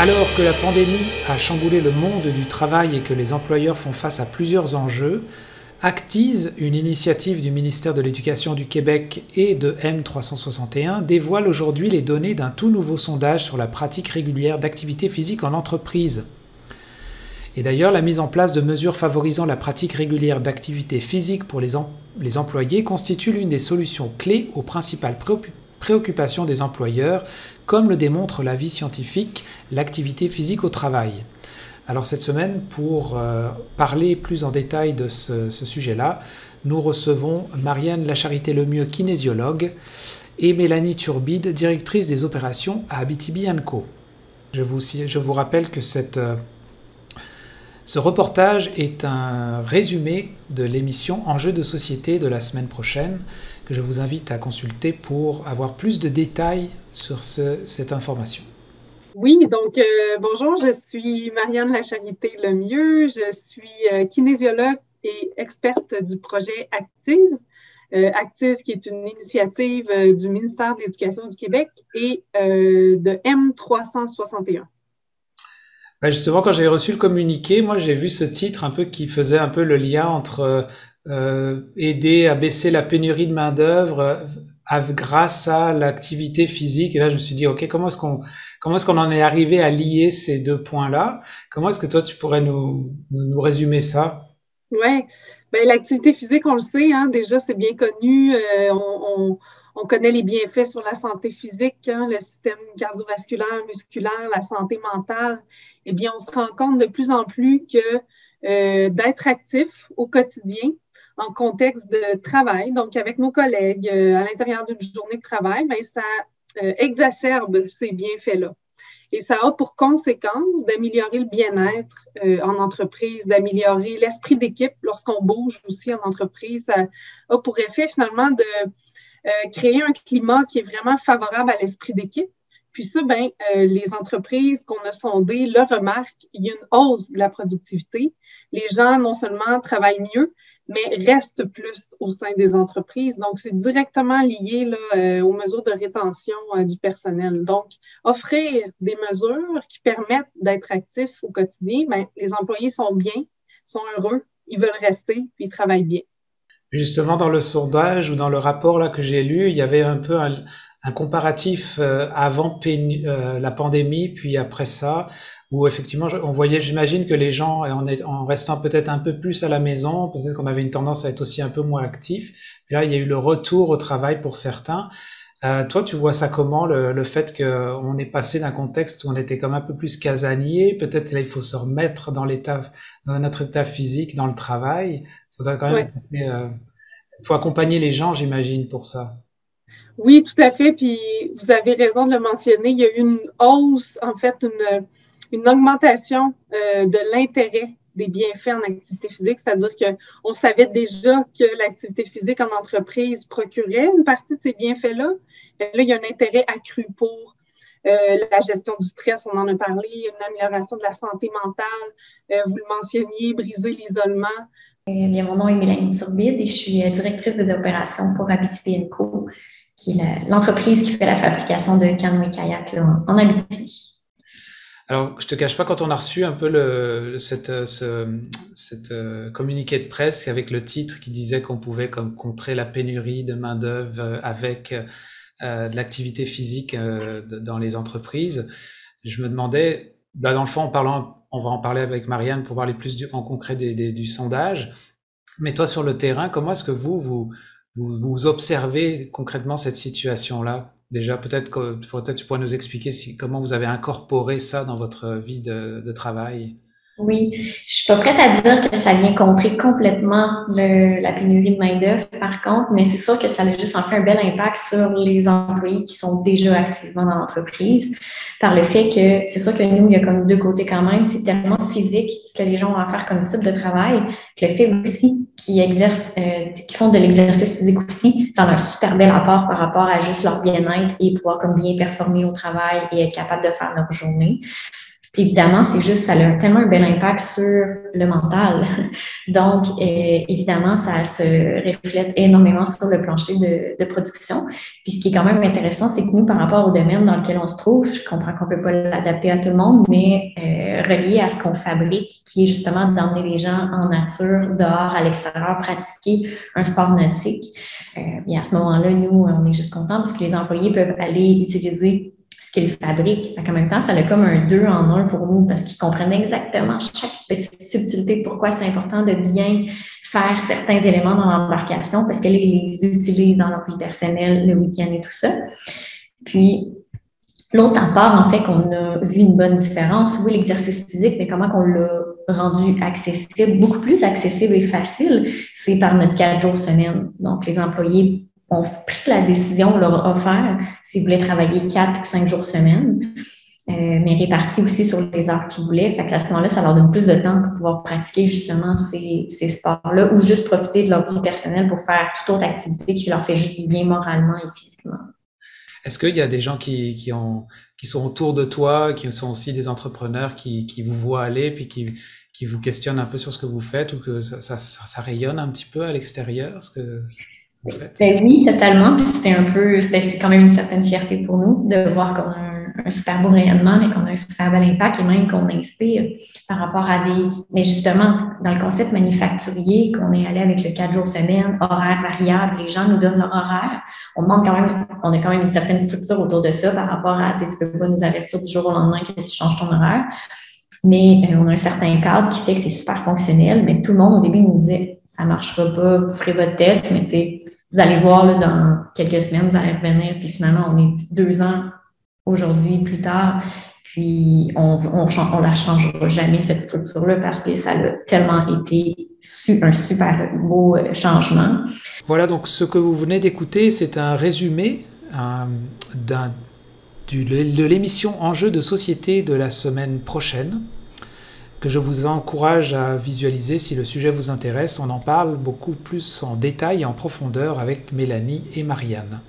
Alors que la pandémie a chamboulé le monde du travail et que les employeurs font face à plusieurs enjeux, Actiz, une initiative du ministère de l'Éducation du Québec et de M361, dévoile aujourd'hui les données d'un tout nouveau sondage sur la pratique régulière d'activité physique en entreprise. Et d'ailleurs, la mise en place de mesures favorisant la pratique régulière d'activité physique pour les employés constitue l'une des solutions clés aux principales préoccupations des employeurs, comme le démontre l'avis scientifique L'activité physique au travail. Alors cette semaine, pour parler plus en détail de ce sujet-là, nous recevons Marianne Lacharité-Lemieux, kinésiologue, et Mélanie Turbide, directrice des opérations à Abitibi & Co. Je vous rappelle que ce reportage est un résumé de l'émission Enjeux de société de la semaine prochaine, que je vous invite à consulter pour avoir plus de détails sur cette information. Oui, donc bonjour, je suis Marianne Lacharité-Lemieux, je suis kinésiologue et experte du projet Actiz. Actiz qui est une initiative du ministère de l'Éducation du Québec et de M361. Ben justement, quand j'ai reçu le communiqué, moi j'ai vu ce titre un peu qui faisait un peu le lien entre aider à baisser la pénurie de main-d'œuvre grâce à l'activité physique. Et là, je me suis dit, OK, comment est-ce qu'on en est arrivé à lier ces deux points-là? Comment est-ce que toi, tu pourrais nous résumer ça? Oui, ben, l'activité physique, on le sait, hein, déjà, c'est bien connu. On connaît les bienfaits sur la santé physique, hein, le système cardiovasculaire, musculaire, la santé mentale. Eh bien, on se rend compte de plus en plus que d'être actif au quotidien, en contexte de travail, donc avec nos collègues à l'intérieur d'une journée de travail, bien, ça exacerbe ces bienfaits-là. Et ça a pour conséquence d'améliorer le bien-être en entreprise, d'améliorer l'esprit d'équipe lorsqu'on bouge aussi en entreprise. Ça a pour effet finalement de créer un climat qui est vraiment favorable à l'esprit d'équipe. Puis ça, ben, les entreprises qu'on a sondées le remarquent, il y a une hausse de la productivité. Les gens non seulement travaillent mieux, mais restent plus au sein des entreprises. Donc, c'est directement lié là, aux mesures de rétention du personnel. Donc, offrir des mesures qui permettent d'être actifs au quotidien, ben, les employés sont bien, sont heureux, ils veulent rester, puis ils travaillent bien. Justement, dans le sondage ou dans le rapport là que j'ai lu, il y avait un peu un comparatif avant la pandémie, puis après ça, où effectivement, on voyait, j'imagine que les gens, en restant peut-être un peu plus à la maison, peut-être qu'on avait une tendance à être aussi un peu moins actif. Et là, il y a eu le retour au travail pour certains. Toi, tu vois ça comment, le fait qu'on est passé d'un contexte où on était comme un peu plus casanier, peut-être là, il faut se remettre dans notre état physique, dans le travail. Ça doit quand même être assez, il faut accompagner les gens, j'imagine, pour ça. Oui, tout à fait. Puis vous avez raison de le mentionner. Il y a eu une hausse, en fait, une augmentation de l'intérêt des bienfaits en activité physique, c'est-à-dire qu'on savait déjà que l'activité physique en entreprise procurait une partie de ces bienfaits-là. Mais là, il y a un intérêt accru pour la gestion du stress, on en a parlé, une amélioration de la santé mentale, vous le mentionniez, briser l'isolement. Bien, mon nom est Mélanie Turbide et je suis directrice des opérations pour Abitibi & Co, qui est l'entreprise qui fait la fabrication de canoës-kayaks en Abitibi. Alors, je te cache pas, quand on a reçu un peu cette communiqué de presse avec le titre qui disait qu'on pouvait comme contrer la pénurie de main-d'œuvre avec de l'activité physique dans les entreprises, je me demandais, dans le fond, on va en parler avec Marianne pour parler plus en concret du sondage. Mais toi, sur le terrain, comment est-ce que vous observez concrètement cette situation-là? Déjà, peut-être tu pourrais nous expliquer comment vous avez incorporé ça dans votre vie de travail. Oui, je suis pas prête à dire que ça vient contrer complètement la pénurie de main-d'œuvre, par contre, mais c'est sûr que ça a juste en fait un bel impact sur les employés qui sont déjà activement dans l'entreprise, par le fait que c'est sûr que nous, il y a comme deux côtés quand même, c'est tellement physique ce que les gens ont à faire comme type de travail, que le fait aussi qu'ils font de l'exercice physique aussi, ça a un super bel apport par rapport à juste leur bien-être et pouvoir comme bien performer au travail et être capable de faire leur journée. Puis évidemment, c'est juste, ça a tellement un bel impact sur le mental. Donc, évidemment, ça se reflète énormément sur le plancher de production. Puis ce qui est quand même intéressant, c'est que nous, par rapport au domaine dans lequel on se trouve, je comprends qu'on ne peut pas l'adapter à tout le monde, mais relié à ce qu'on fabrique, qui est justement d'emmener les gens en nature, dehors, à l'extérieur, pratiquer un sport nautique. Et à ce moment-là, nous, on est juste contents parce que les employés peuvent aller utiliser ce qu'ils fabriquent. En même temps, ça a comme un 2 en 1 pour nous parce qu'ils comprennent exactement chaque petite subtilité, pourquoi c'est important de bien faire certains éléments dans l'embarcation parce qu'elles les utilisent dans leur vie personnelle, le week-end et tout ça. Puis, l'autre part, en fait, qu'on a vu une bonne différence, oui, l'exercice physique, mais comment qu'on l'a rendu accessible, beaucoup plus accessible et facile, c'est par notre 4 jours semaine. Donc, les employés ont pris la décision, on leur a offert s'ils voulaient travailler 4 ou 5 jours semaine, mais répartis aussi sur les heures qu'ils voulaient. Fait qu'à ce moment-là, ça leur donne plus de temps pour pouvoir pratiquer justement ces sports-là ou juste profiter de leur vie personnelle pour faire toute autre activité qui leur fait juste du bien moralement et physiquement. Est-ce qu'il y a des gens qui sont autour de toi, qui sont aussi des entrepreneurs qui vous voient aller puis qui vous questionnent un peu sur ce que vous faites ou que ça rayonne un petit peu à l'extérieur, ce que vous faites? Ben oui, totalement. Puis c'est quand même une certaine fierté pour nous de voir qu'on a un super beau rayonnement, mais qu'on a un super bel impact et même qu'on inspire par rapport à mais justement, dans le concept manufacturier, qu'on est allé avec le 4 jours semaine, horaire variable, les gens nous donnent leur horaire. On a quand même une certaine structure autour de ça par rapport à, tu peux pas nous avertir du jour au lendemain que tu changes ton horaire. Mais on a un certain cadre qui fait que c'est super fonctionnel, mais tout le monde au début nous disait ça ne marchera pas, vous ferez votre test, mais vous allez voir là, dans quelques semaines, vous allez revenir, puis finalement, on est 2 ans aujourd'hui, plus tard, puis on la changera jamais, cette structure-là, parce que ça a tellement été un super beau changement. Voilà, donc ce que vous venez d'écouter, c'est un résumé de l'émission Enjeux de société de la semaine prochaine, que je vous encourage à visualiser si le sujet vous intéresse. On en parle beaucoup plus en détail et en profondeur avec Mélanie et Marianne.